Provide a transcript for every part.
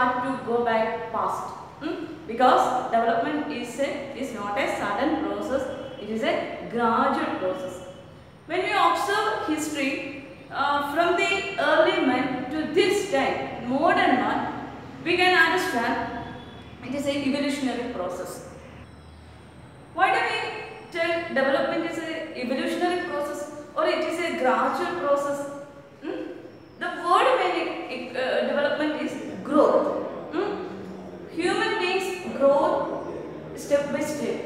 hard to go back past. Because development is not a sudden process, it is a gradual process. When we observe history from the early man to this time, modern one, we can understand it is an evolutionary process. Why do we tell development is an evolutionary process or it is a gradual process? The word meaning development is growth. Human beings grow step by step.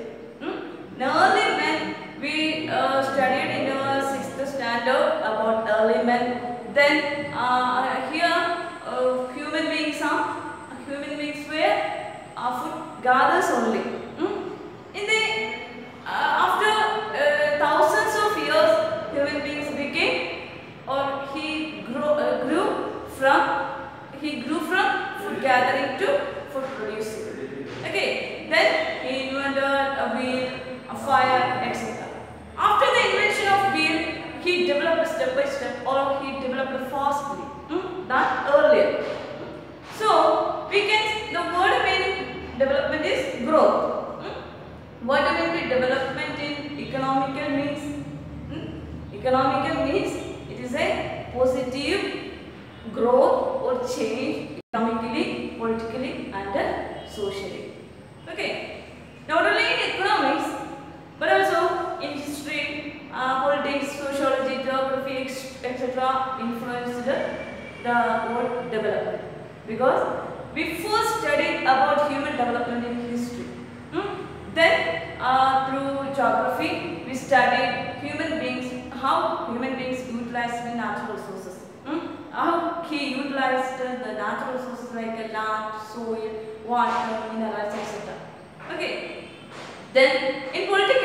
Early men, we studied in our 6th standard about early men. Then here human beings were food gatherers only. In the after thousands of years, human beings became, or he grew from food gathering to food producing. Okay, then he invented a wheel, a fire, etc. After the invention of wheel, he developed step by step, or he developed fastly than earlier. So we can, the word meaning development is growth. What do we mean development in economical means? Economical means it is a positive growth or change economically, politically and socially. Okay. Not only in economics but also in history, politics, sociology, geography, etc. influenced the word development. Because we first studied about human development in history. Then through geography we studied human beings, how human beings utilized the natural resources. How he utilized the natural resources like land, soil, water, minerals, etc. Okay. Then in politically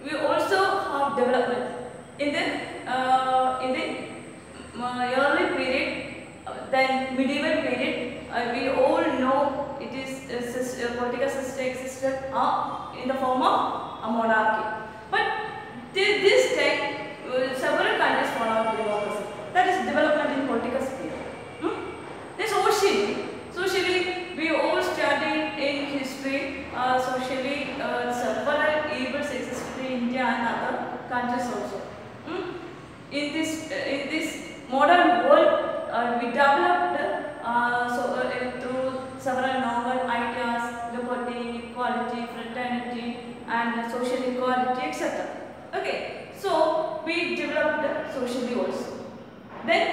we also have development in the early period. Then medieval period, we all know it is political system existed in the form of a monarchy. But till this time, several countries followed democracy. That is development in political sphere. Then socially, we all studied in history. Socially, several evils existed in India and other countries also. In this modern world, we developed through several novel ideas, liberty, equality, fraternity, and social equality, etc. Okay, so we developed socially also. Then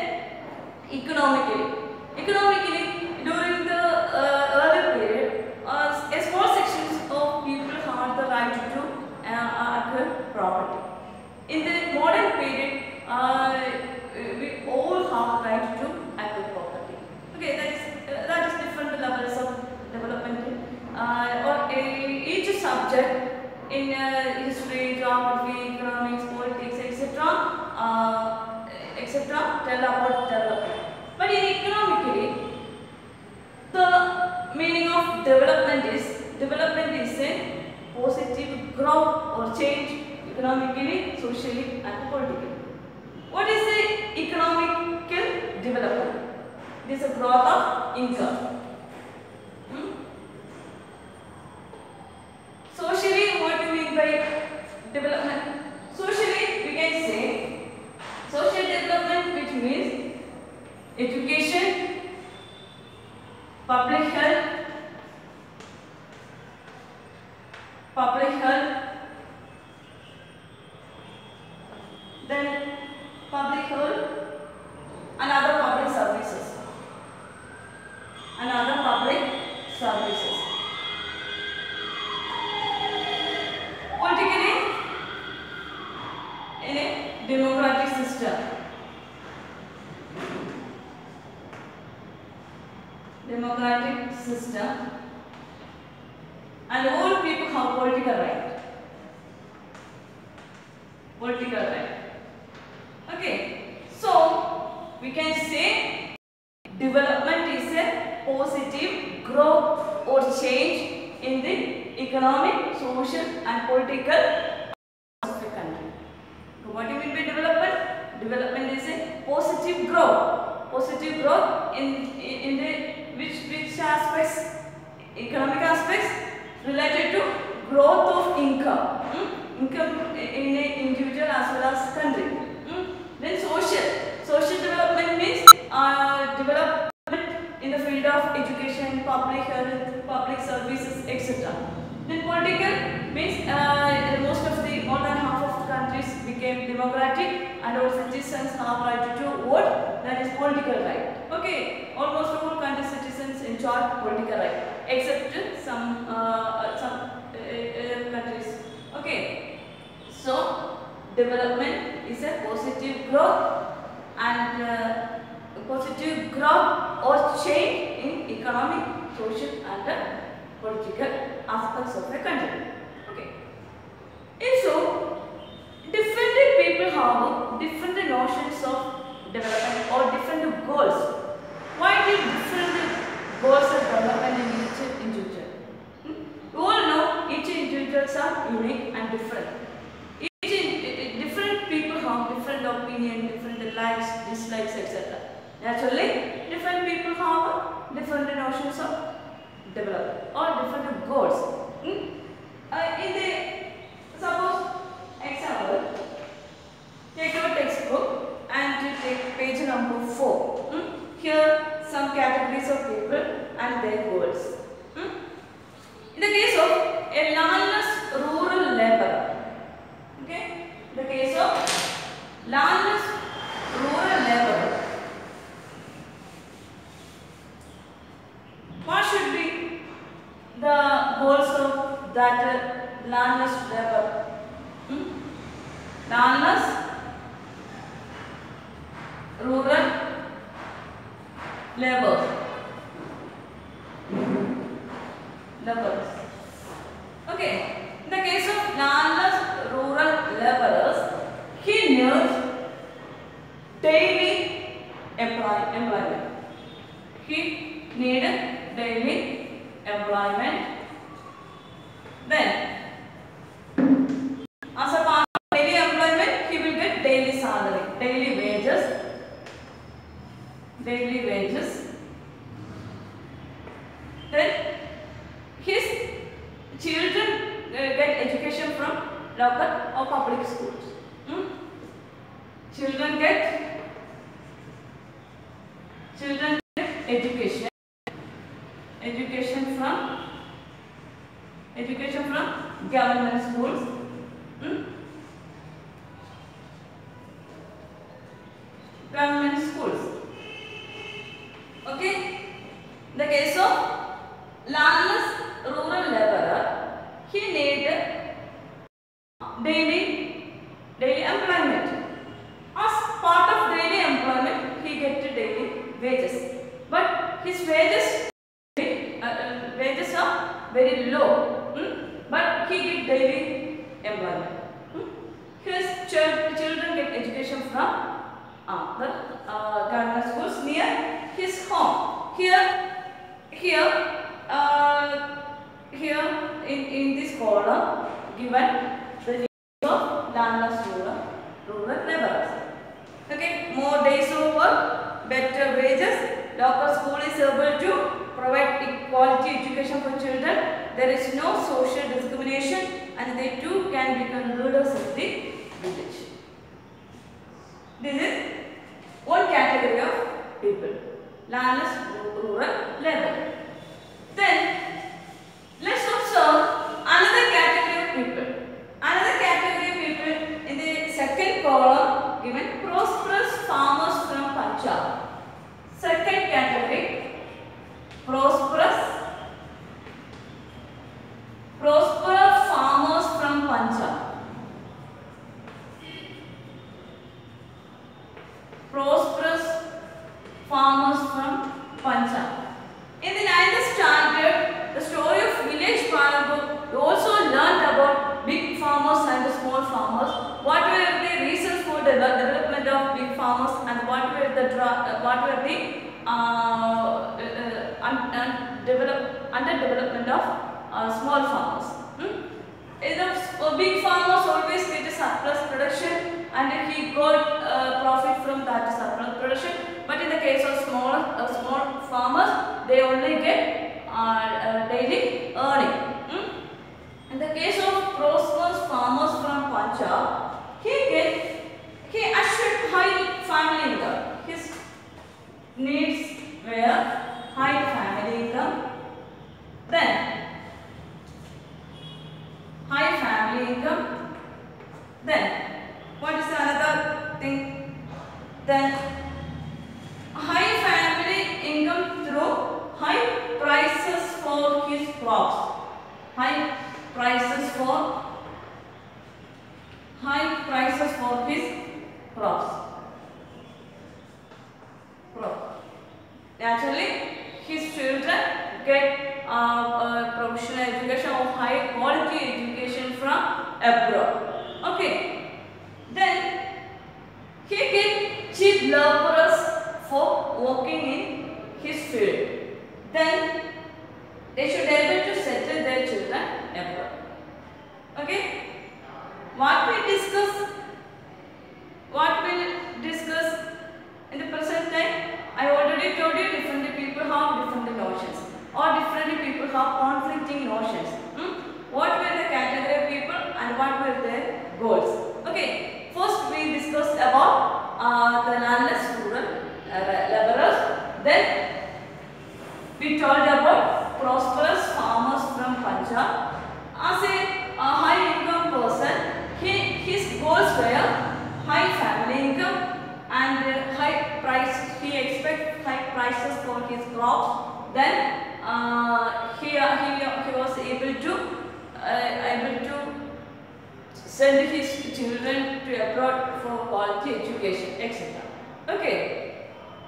economically during the early period, a small sections of people had the right to acquire property. In the modern period, we all have the right to acquire property. Okay, that is different levels of development. Or each subject in history, geography, economics, politics, etc. tell about development. But in economically, the meaning of development is a positive growth or change economically, socially and politically. What is the economical development? It is a growth of income. Socially, what do you mean by development? Socially, we can say social development, which means education, public health, then public health and other public services. Politically, in a democratic system. And all people have political right. Okay, so we can say development is a positive growth or change in the economic, social and political of the country. So what do you mean by development? Development is a positive growth in the which aspects, economic aspects related to growth of income, income in an individual as well as country. Then social development means development in the field of education, public health, public services, etc. Then political means more than half of the countries became democratic and all citizens have right to vote. That is political right. Okay, almost all country citizens enjoy political right, except some countries. Okay, so development is a positive growth or change in economic, social, and political aspects of a country. Okay, and so different people have different notions of development or different goals. Why did different goals of development in each individual? You all know each individuals are unique and different. Different people have different opinion, different likes, dislikes, etc. Naturally, different people have different notions of development or different goals. Suppose example, take your textbook and take page number 4. Here some categories of people and their goals. In the case of a landless rural laborer, okay, the case of landless rural laborer, what should be the goals of that landless laborer? Landless rural laborers. Okay, in the case of landless rural laborers, he needs daily employment. He needs daily employment. Then, as a part of daily employment, he will get daily salary, daily wages. Then, his children get education from local or public schools. Children get education from government schools. Government schools. Okay. The case of landless rural laborer, he need daily employment. As part of daily employment, he get daily wages. But his wages are very low. But he get daily employment. His children get education from the government schools near his home. Here in this column given the names of landless rural laborers. Okay, more days of work, better wages, local school is able to provide quality education for children. There is no social discrimination, and they too can become rulers of the village. This is one category of people, landless rural laborer. Then let's observe another category of people. Another category of people in the second column given, prosperous farmers from Punjab. Second category, prosperous farmers from Punjab. Prosperous farmers from Punjab. In the 9th standard, the story of village Palampur, we also learned about big farmers and the small farmers. What were the reasons for the development of big farmers and what were the underdevelopment of small farmers? The big farmers always get a surplus production and he got profit from that surplus production. But in the case of small high family income. Then high family income. Then what is another thing? Then high family income through high prices for his crops. High prices for his crops. Naturally, his children get professional education or high quality education from abroad. Okay. Then he get cheap laborers for working in his field. Then they should be able to settle their children abroad. Okay. What we discuss in the present time, I already told you different people have different notions, or different people have conflicting notions. What were the category of people and what were their goals? Okay. First we discussed about the landless rural laborers. Then we told about prosperous farmers from Punjab. As a high income person, his goals were high family income and high price. He expects high prices for his crops. Then he was able to send his children to abroad for quality education, etc. Okay.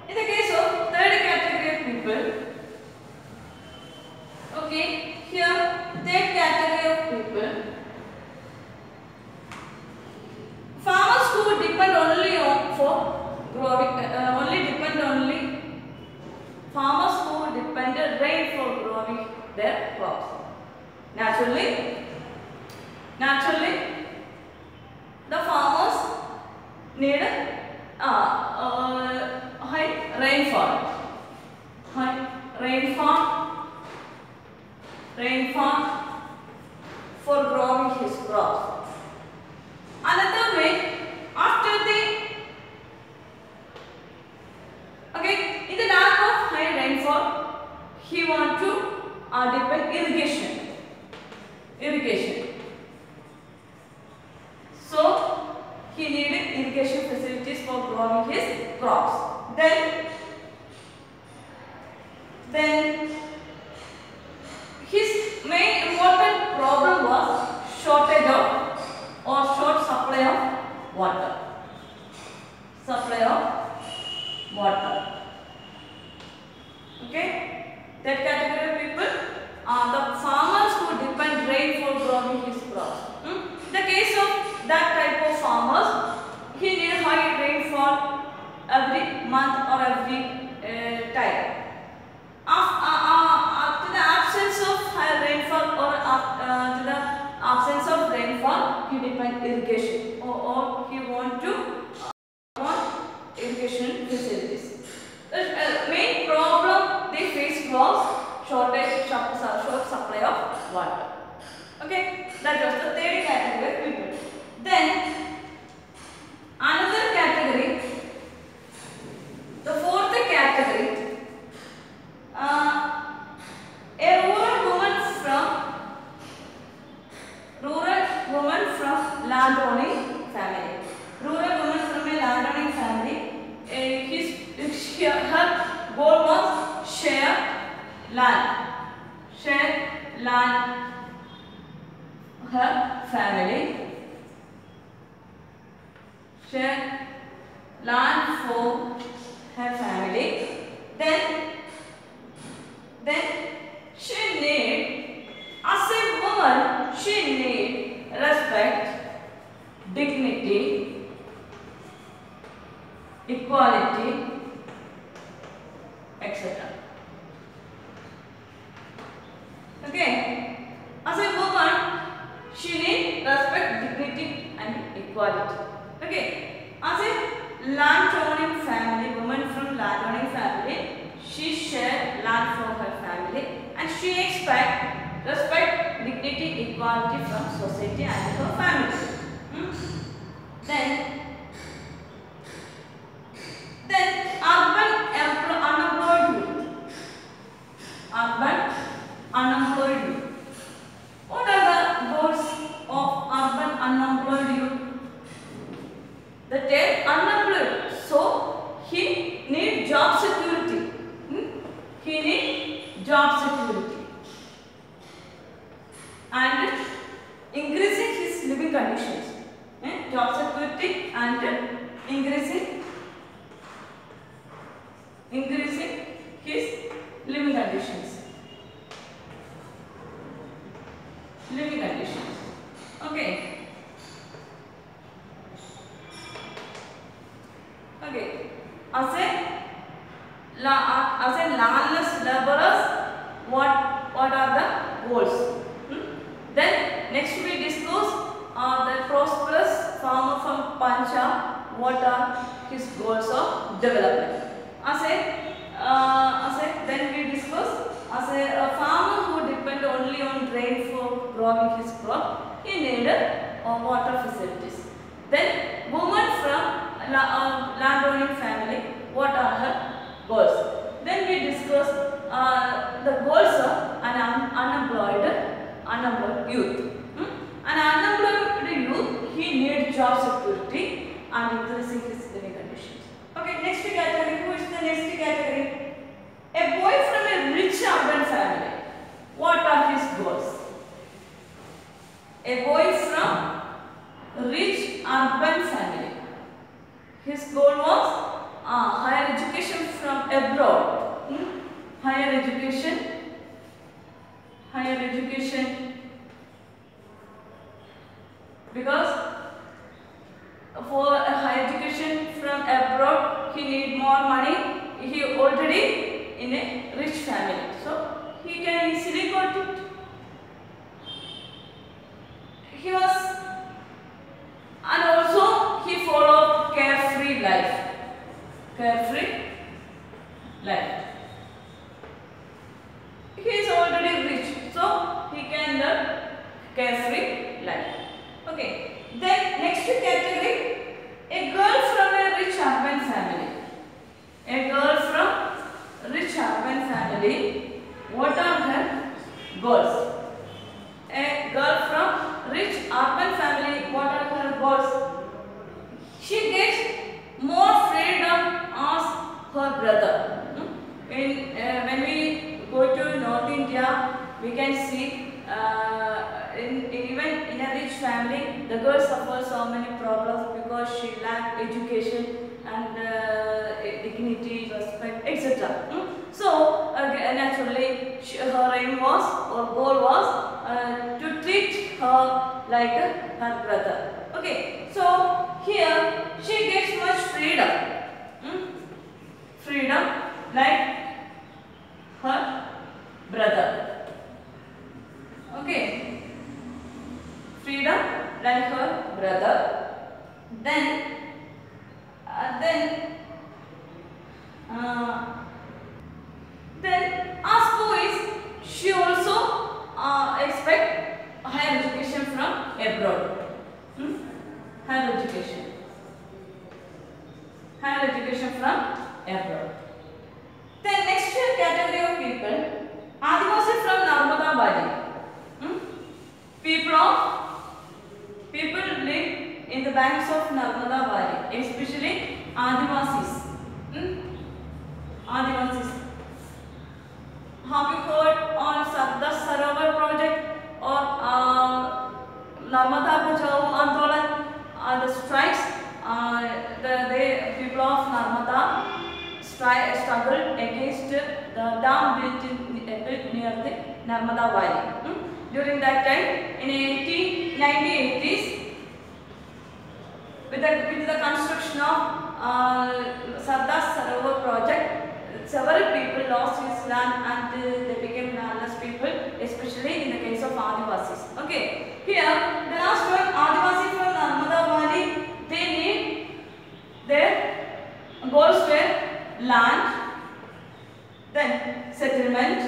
In the case of third category of people, okay, here third category of people, farmers who depend only on for growing, farmers who depend on rain for growing their crops. Naturally, the farmers need high rainfall for growing his crops. Another way, after the in the lack of high rainfall, he want to depend irrigation. So he needed irrigation facilities for growing his crops. Then his main important problem was shortage of or short supply of water. Okay, that category of people are the farmers who depend rain for growing his crops. In the case of that type of farmers, he need high rainfall every month or every time. After the absence of high rainfall or to the absence of rainfall, he depend irrigation or he want irrigation facilities. The main problem they faced was short supply of water. Okay, that was the third category of people. Then another category, the fourth category, a rural woman from landowning family. Rural woman from a landowning family. Her goal was share land. Her family. Share land for her family. Then she need, as a woman, she need respect, dignity, equality, etc. Okay, as a woman, she need respect, dignity, and equality. Okay, as a landowning family, woman from landowning family, she share land for her family, and she expect respect, dignity, equality from society and her family. Then urban unemployed youth. he need job security and increasing his living conditions. Job security and increasing his living conditions. Okay. As a landless laborers, what are the goals? Then next we discuss the prosperous farmer from Punjab. What are his goals of development? Then we discuss as a farmer who depend only on rain for growing his crop, he needed water facilities. Then woman from landowning family, what are her goals? Then we discuss the goals of an unemployed youth. An unemployed youth, he needs job security and increasing his living conditions. Okay, next category. Who is the next category? A boy from a rich urban family. What are his goals? A boy from rich urban family. His goal was higher education from abroad. Higher education. Because for a higher education from abroad, he need more money. He already in a rich family, so he can easily got it. He was, and also he followed carefree life. He is already rich, so he can live carefree life. Okay. Then next category, a girl from a rich urban family. A girl from rich urban family. What are her goals? A girl from rich urban family. What are her goals? She gets more freedom as her brother. When we go to North India, we can see even in a rich family, the girl suffers so many problems because she lacks education and dignity, respect, etc. So naturally, her aim was or goal was to treat her like her brother. Okay, so here she gets much freedom. Freedom like her brother. Okay, freedom like her brother. Then as boys, she also expect higher education from abroad. Higher education from abroad. Then next category of people, Adivasi from Narmada Valley. People live in the banks of Narmada Valley, especially Adivasis. Adivasis. Have you heard on Sardar Sarovar project or Narmada Bachao Andolan? The strikes, the people of Narmada struggled against the dam built near the Narmada Valley. During that time, in 1980s, with the construction of Sardar Sarovar project, several people lost his land and they became landless people, especially in the case of Adivasis. Okay, here the last one, Adivasi from Narmada Valley, they need their goals were land, then settlement,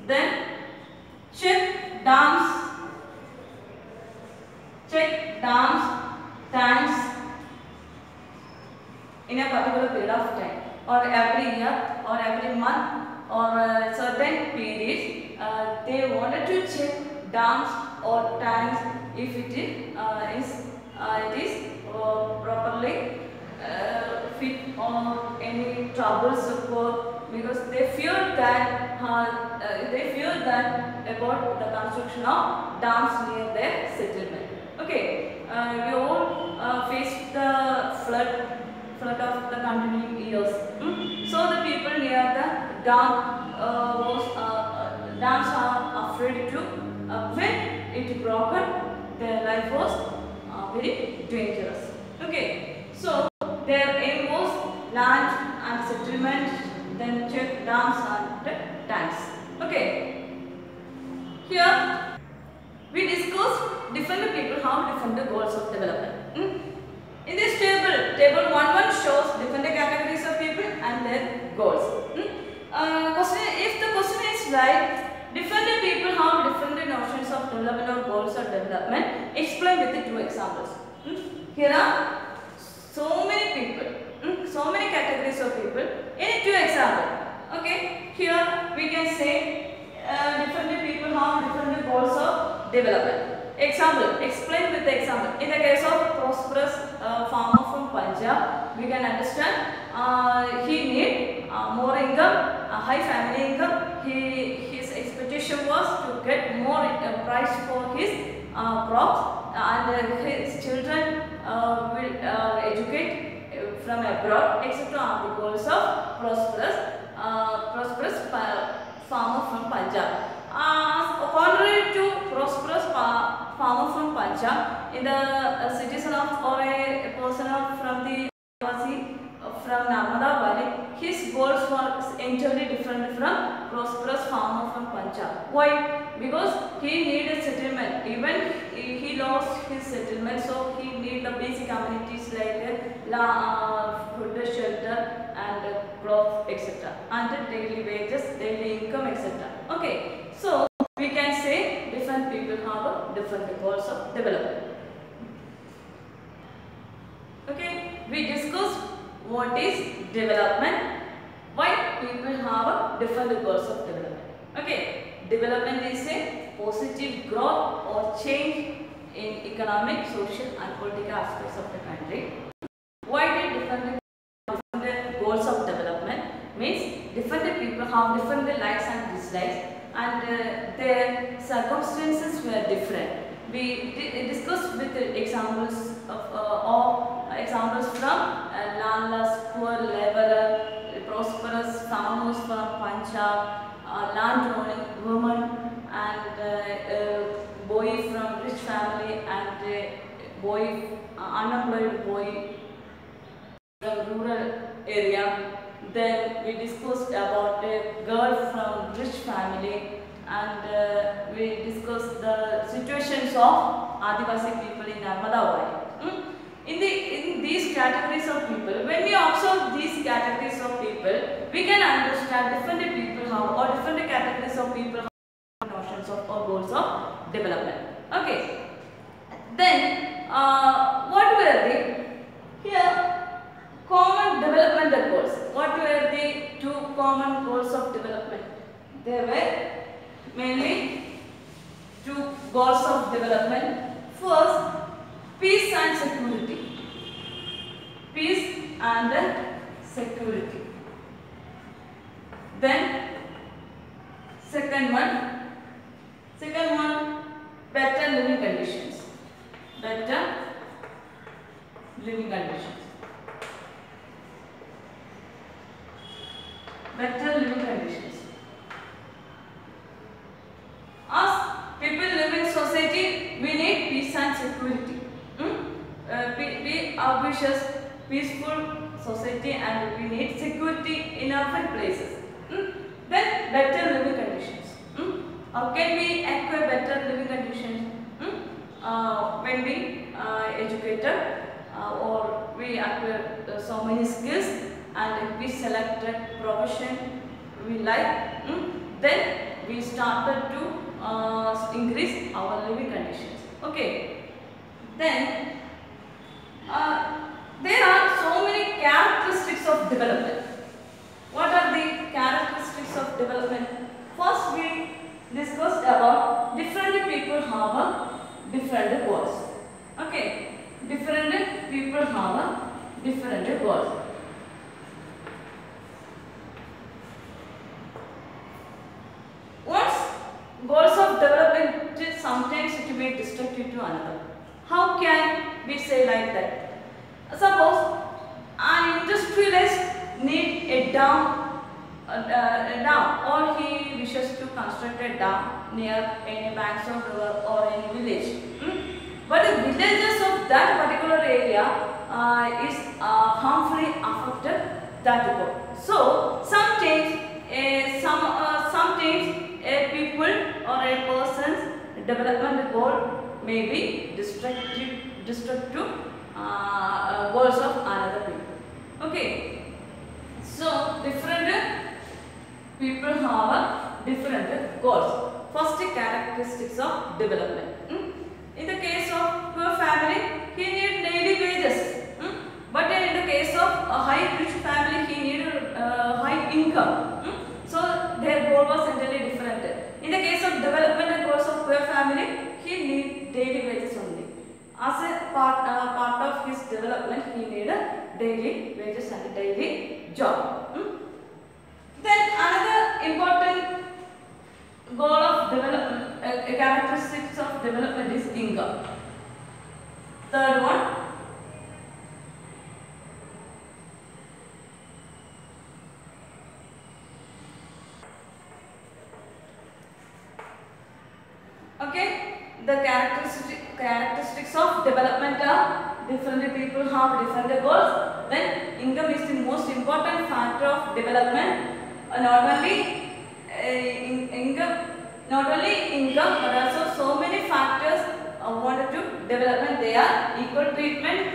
then check dams, tanks in a particular period of time, or every year, or every month, or certain periods. They wanted to check dams or tanks if it is properly fit or any troubles occur, because they fear that about the construction of dams near their settlement. Okay, we all faced the flood of the continuing years. So the people near the dams are afraid to when it broken, their life was very dangerous. Okay, so their aim was land and settlement, then check dams and tanks. Okay, here we discussed different people have different goals of development. In this table 1 shows different categories of people and their goals. If the question is right, different people have different notions of development or goals of development. Explain with the 2 examples. Here are so many people, so many categories of people in 2 examples. Okay, here we can say different people have different goals of development. Example, explain with the example. In the case of prosperous farmer from Punjab, we can understand he need more income, high family income. His expectation was to get more price for his crops, and his children will educate from abroad, etc. are the goals of prosperous farmer from Punjab. Contrary to prosperous farmer from Punjab, in the citizen of or a person from the from Narmada Valley, his goals were entirely different from prosperous farmer from Punjab. Why? Because he needed settlement. Even he lost his settlement, so he need the basic amenities like food, shelter, and clothes, etc. And daily wages, daily income, etc. Okay, so we can say different people have different goals of development. Okay, we discussed what is development, why people have different goals of development. Okay, development is a positive growth or change in economic, social and political aspects of the country. Why did different goals of development? Means different people have different likes and dislikes, and their circumstances were different. We discussed with examples of examples from landless, poor laborer, prosperous farmers from Punjab, land-owning woman, and boy from rich family, and unemployed boy from rural area. Then we discussed about a girl from rich family, and we discussed the situations of Adivasi people in Narmada Valley. In these categories of people, when we observe these categories of people, we can understand different people have, or different categories of people have notions of or goals of development. Okay. Then what were the here common developmental goals? What were the 2 common goals of development? There were mainly 2 goals of development. First, peace and security. Peace and security. Then second one, better living conditions. Better living conditions. Better living conditions. As people live in society, we need peace and security. We are ambitious, peaceful society, and we need security in our places. Then better living conditions. How can we acquire better living conditions? When we educated or we acquire so many skills, and we select a profession we like, then we started to increase our living conditions. Okay. Then there are so many characteristics of development. What are the characteristics of development? First, we discussed about different people have different goals. Okay, different people have different goals. goals of development is sometimes it may be destructive to another. How can we say like that? Suppose an industrialist need a dam, or he wishes to construct a dam near any banks of river or any village. But the villages of that particular area is harmfully affected that goal. So sometimes people or a person's development goal may be destructive goals of another people. Okay. So different people have different goals. First, characteristics of development. In the case of poor family, he need daily wages. But in the case of a high rich family, he need high income. So their goal was entirely different. In the case of development and goals of poor family, he need daily wages only. As a part of his development, he need daily wages and daily job. Then another important goal of development, characteristics of development is income. Third one, okay, the characteristics of development are different people have different goals. Then income is the most important factor of development. Not only income, but also so many factors wanted to development. They are equal treatment,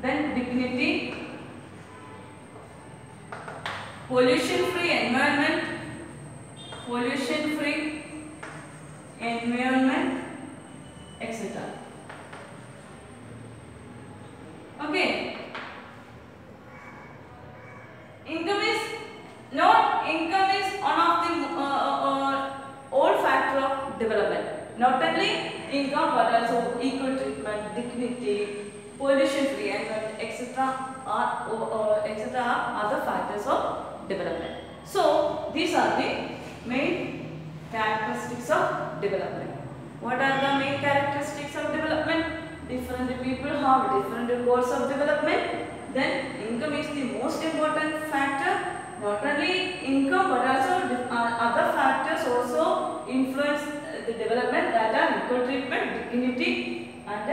then dignity, pollution-free environment, etc. Okay. Income is one of the old factor of development. Not only income but also equal treatment, dignity, pollution-free environment, etc. are other factors of development. So these are the main characteristics of development. What are the main characteristics of development? Different people have different goals of development. Then income is the most important factor. Not only income but also other factors also influence the development, that are equal treatment, dignity and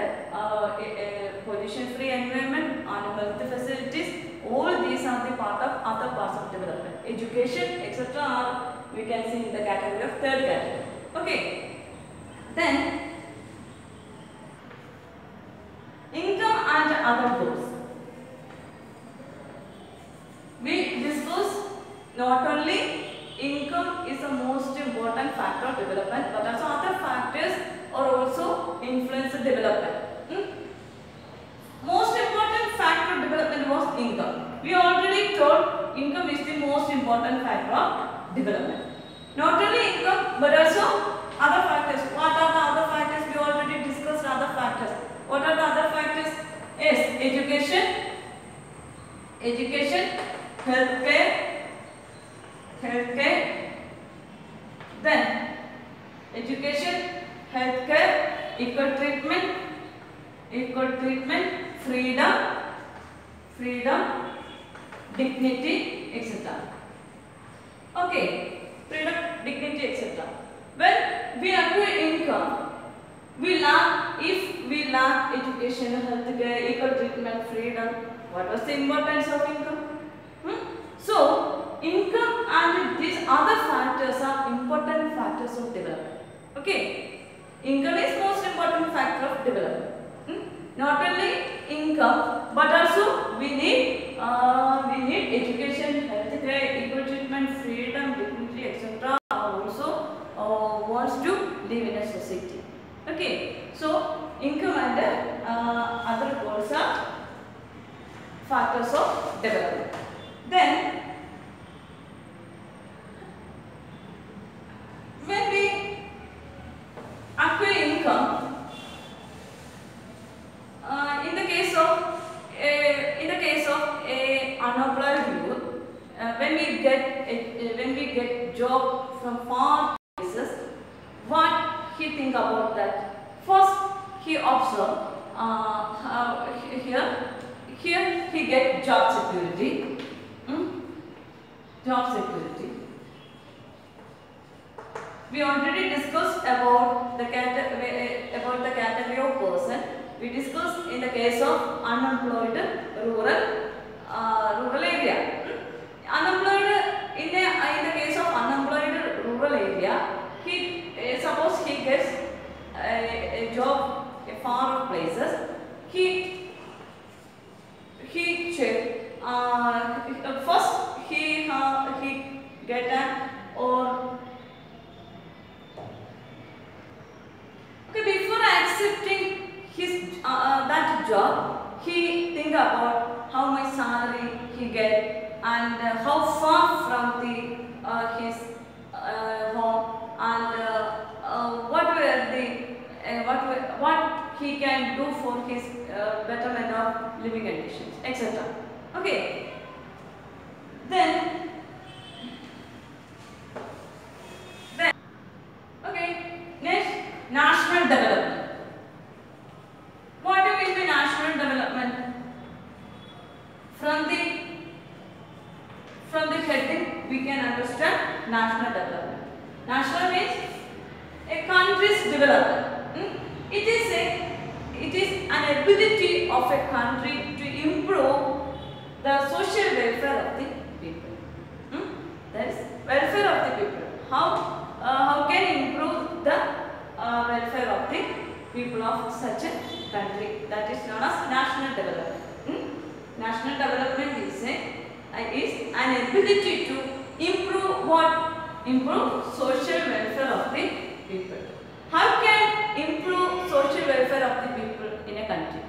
pollution-free environment, and health facilities. All these are the part of other parts of development. Education, etc. we can see in the category of third category. Okay. Then income and other goals. We discuss not only income is the most important factor of development, but also other factors are also influence the development. Most important factor of development was income. We already told income is the most important factor of development. Not only income but also other factors. What are the other factors? We already discussed other factors. What are the other factors? Yes, education, healthcare, then education, healthcare, equal treatment, freedom, dignity, etc. Okay, freedom, dignity, etc. When we acquire income, if we lack education, healthcare, equal treatment, freedom, what was the importance of income? So, income and these other factors are important factors of development. Okay, income is most important factor of development. Not only income, but also we need education, healthcare, equal treatment, freedom, dignity, etc. Also wants to live in a society. Okay, so income and other goals are factors of development. Then when we acquire income, in the case of a unemployed youth, when we get job from far places, what he think about that? First, he observe here he get job security. Job security. We already discussed about the category of person. We discussed in the case of unemployed rural area. Unemployed in the case of unemployed rural area, suppose he gets a job far off places. He check first he get an or okay, before accepting his that job, he think about how much salary he get and how far from the his home and what he can do for his betterment of living conditions, etc. Okay. Then okay. Next, national development. What do you mean by national development? From the heading, we can understand national development. National means a country's development. It is an ability of a country to improve the social welfare of the people. That is welfare of the people. How can improve the welfare of the people of such a country? That is known as national development. National development is an ability to improve what? Improve social welfare of the people. How can improve social welfare of the people in a country?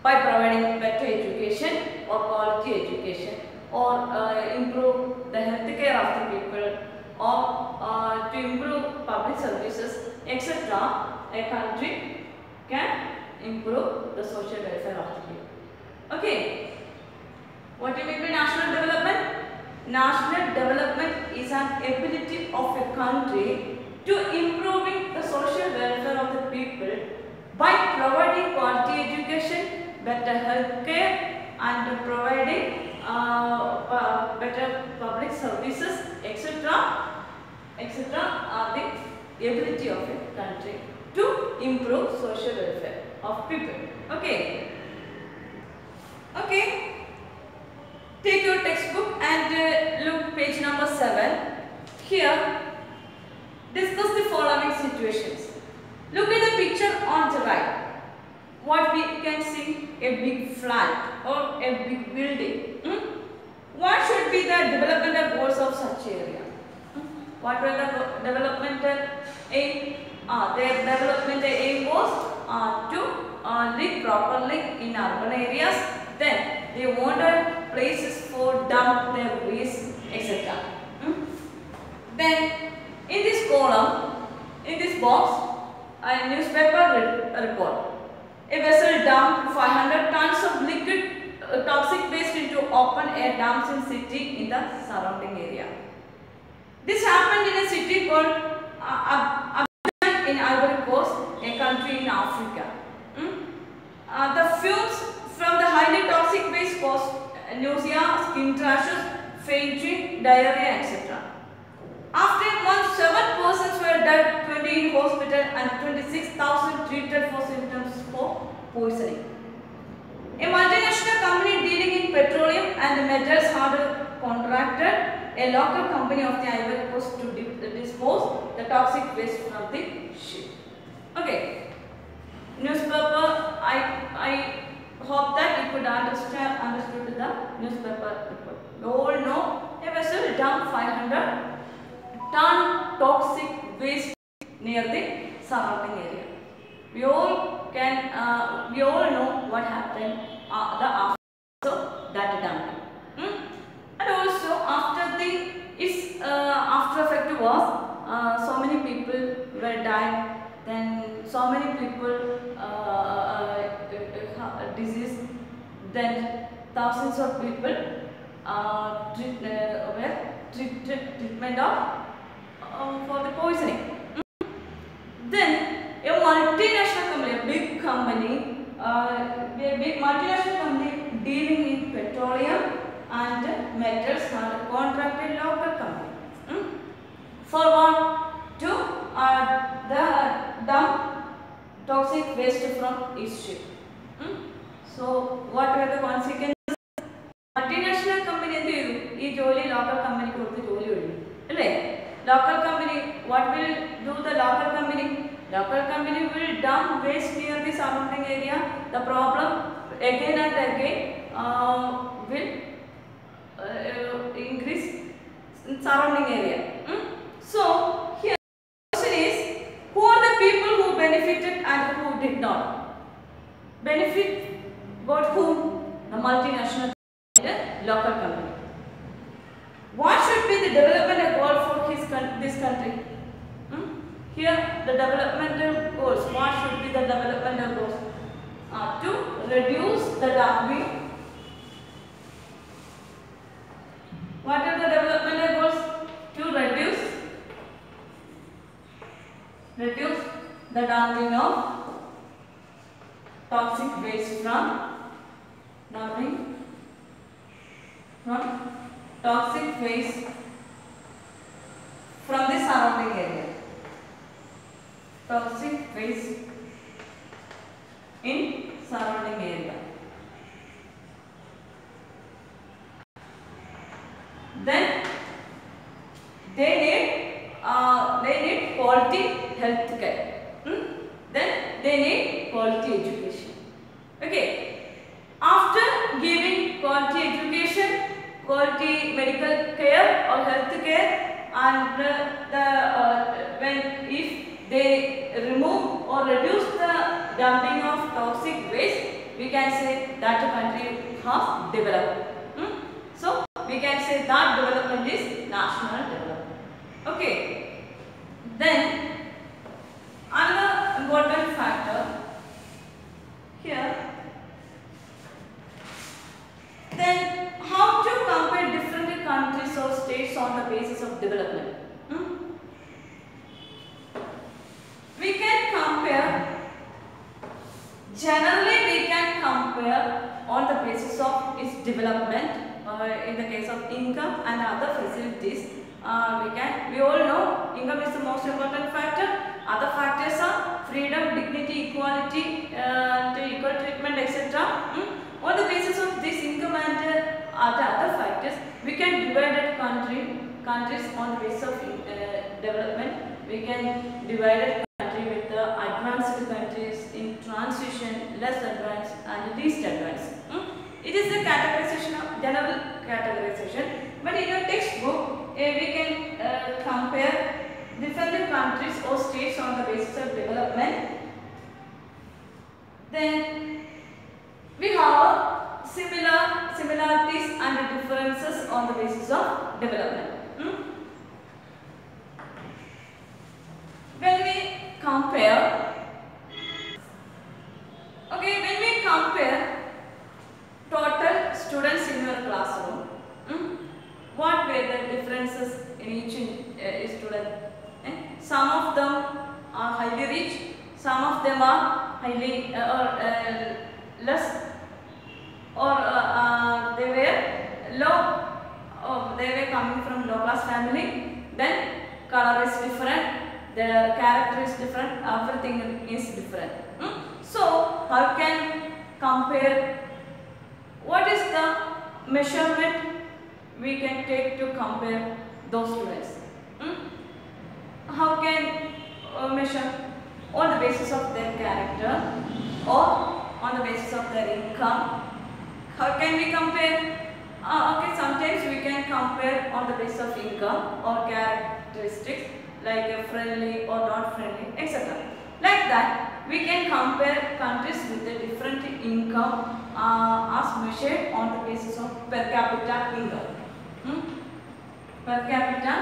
By providing better education or quality education, or improve the health care of the people, or to improve public services, etc. A country can improve the social welfare of the people. Okay. What do you mean by national development? National development is an ability of a country to improving the social welfare of the people by providing quality education, better health care, and providing better public services, etc. Are the ability of a country to improve social welfare of people. Okay. Okay. Take your textbook and look page number 7. Here, discuss the following situations. Look at the picture on the right. What we can see? A big flat or a big building. What should be the developmental goals of such area? What were the developmental aim? Their developmental aim was to live properly in urban areas. Then they wanted places for dump their waste, etc. Then in this column, in this box, a newspaper report. A vessel dumped 500 tons of liquid toxic waste into open air dumps in city in the surrounding area. This happened in a city called Abidjan in Ivory Coast, a country in Africa. The fumes from the highly toxic waste cause nausea, skin rashes, fainting, diarrhea, etc. After a month, 7 persons were dead, 20 in hospital, and 26,000 treated for symptoms for poisoning. A multinational company dealing in petroleum and metals had contracted a local company of the Ivory Coast to dispose the toxic waste from the ship. Okay. Newspaper, I hope that you could understood the newspaper report. You all know a vessel dumped 500 ton toxic waste near the surrounding area. We all know what happened after that dumping. And also after its after effect was so many people were died. Then so many people disease. Then thousands of people treatment of for the poisoning. Then a multinational company, a big company, multinational company dealing in petroleum and metals are contracted local company. For what? To dump toxic waste from each ship. So what are the consequences? Multinational company എന്ത് ചെയ്തു? ഈ ജോലി local കമ്പനിക്ക് കൊടുത്ത് ജോലി ഒഴിഞ്ഞു അല്ലേ? Local company, what will do the local company? Local company will dump waste near the surrounding area. The problem again and again will increase in surrounding area. So here the question is, who are the people who benefited and who did not? Benefit got whom? The multinational company, the local company. What should be the development goal for this country? Here the developmental goals. What should be the developmental goals? To reduce the dumping. What are the developmental goals? To reduce the dumping of toxic waste from toxic waste from the surrounding area. Toxic waste in surrounding area. Then they need quality health care. Then they need quality education. Okay. After giving quality education, quality medical care or health care, and when if they remove or reduce the dumping of toxic waste, we can say that the country has developed. So we can say that development is national development. Okay. Then another important factor here. Then how to compare different countries or states on the basis of development? We can compare, generally we can compare on the basis of its development in the case of income and other facilities. We all know income is the most important factor. Other factors are freedom, dignity, equality, equal treatment, etc. On the basis of this income and other factors, we can divide countries on the basis of development. We can divide country with the advanced countries, in transition, less advanced, and least advanced. It is a categorization of general categorization. But in your textbook, we can compare different countries or states on the basis of development. Then we have similarities and differences on the basis of development. When we compare total students in your classroom, what were the differences in each student? Some of them are highly rich, some of them are highly less, or they were low, they were coming from low class family. Then color is different, their character is different, everything is different. So how can compare? What is the measurement we can take to compare those students? How can measure? On the basis of their character or on the basis of their income? How can we compare? Okay, sometimes we can compare on the basis of income or characteristics like friendly or not friendly, etc. Like that, we can compare countries with a different income as measured on the basis of per capita income. Per capita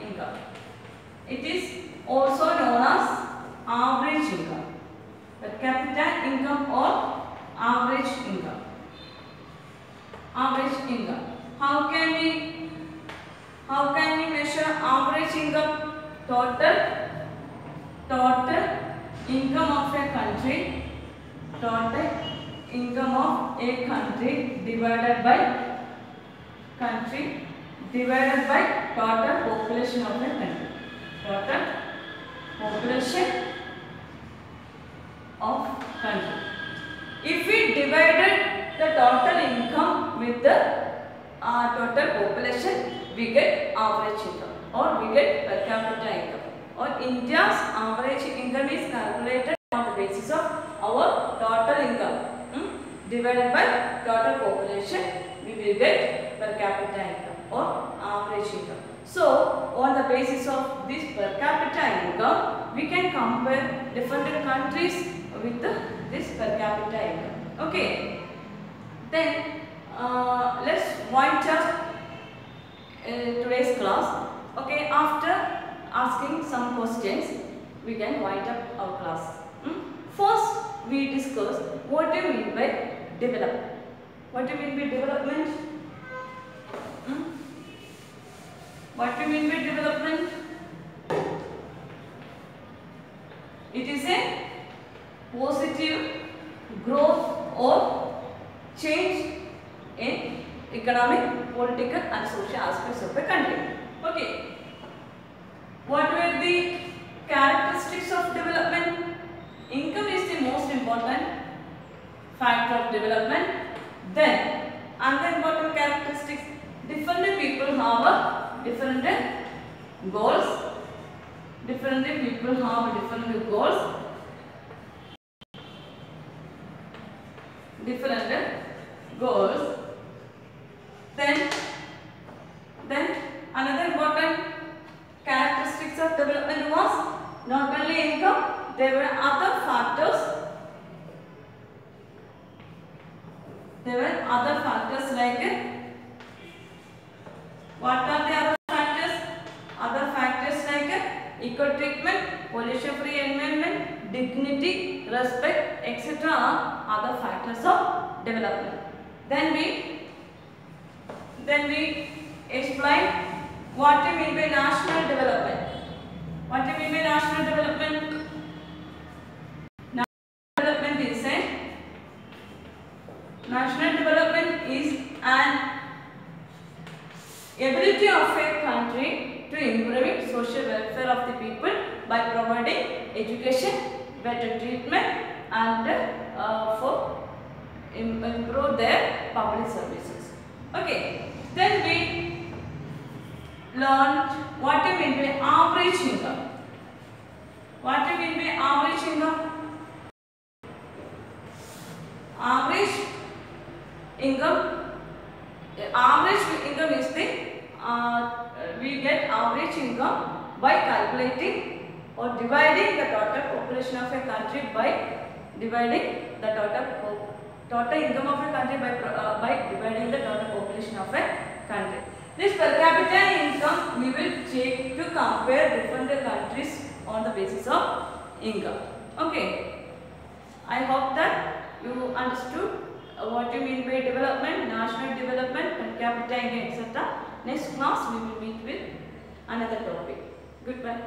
income. It is also known as average income. Per capita income or average income. Average income. how can we measure average income? Total income of a country, total income of a country divided by total population of a country, total population of country. If we divided the total income with the total population, we get average income or we get per capita income. Or India's average income is calculated on the basis of our total income divided by total population. We will get per capita income or average income. So, on the basis of this per capita income, we can compare different countries with this per capita income. Okay. Then let's wind up today's class. Okay. After asking some questions, we can wind up our class. First, we discuss what do you mean by development. What do you mean by development? What do you mean by development? It is a positive growth or change in economic, political and social aspects of a country. Okay. What were the characteristics of development? Income is the most important factor of development. Then, another important characteristics, different people have different goals. Different people have different goals. Different goals. Then another important characteristics of development was not only income, there were other factors. There were other factors like, what are the other factors? Other factors like equal treatment, pollution-free environment, dignity, respect, etc. are other factors of development. Then we explain what we mean by national development. What do you mean by national development? National development is an ability of a country to improve social welfare of the people by providing education, better treatment and for improve their public services. Okay. Then we learned what do you mean by average income. What do you mean by average income? Average income is the we get average income by calculating or dividing the total population of a country by dividing the total income of a country by dividing the total population of a country. This per capita income we will take to compare different countries on the basis of income. Okay. I hope that you understood what you mean by development, national development, per capita income, etc. Next class we will meet with another topic. Goodbye.